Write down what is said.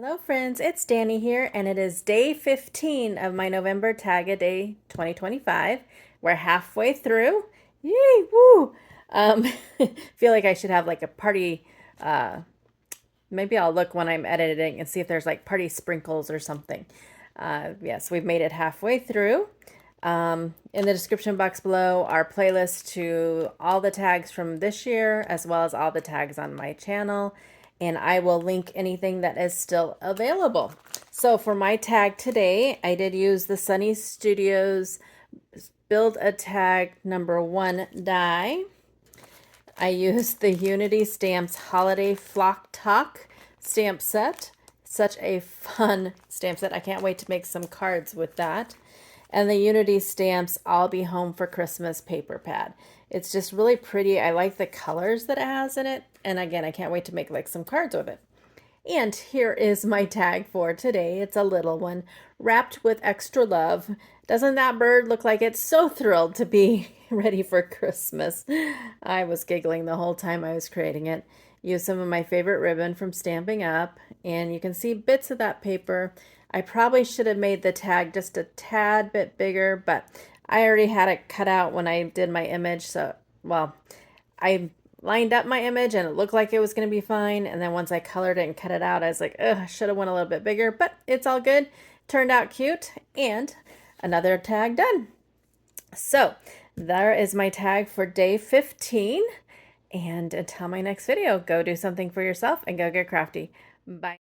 Hello friends, it's Danny here, and it is day 15 of my November Tag-A-Day 2025. We're halfway through. Yay, woo! Feel like I should have like a party, maybe I'll look when I'm editing and see if there's like party sprinkles or something. Yes, we've made it halfway through. In the description box below are playlists to all the tags from this year, as well as all the tags on my channel. And I will link anything that is still available. So for my tag today, I did use the Sunny Studios Build a Tag #1 die. I used the Unity Stamps Holiday Flock Talk stamp set. Such a fun stamp set. I can't wait to make some cards with that. And the Unity Stamps I'll Be Home for Christmas paper pad. It's just really pretty. I like the colors that it has in it. And again, I can't wait to make like some cards with it. And here is my tag for today. It's a little one wrapped with extra love. Doesn't that bird look like it's so thrilled to be ready for Christmas? I was giggling the whole time I was creating it. Used some of my favorite ribbon from Stamping Up, and you can see bits of that paper. I probably should have made the tag just a tad bit bigger, but I already had it cut out when I did my image. So, well, I lined up my image and it looked like it was going to be fine. And then once I colored it and cut it out, I was like, ugh, I should have went a little bit bigger, but it's all good. Turned out cute, and another tag done. So there is my tag for day 15. And until my next video, go do something for yourself and go get crafty. Bye.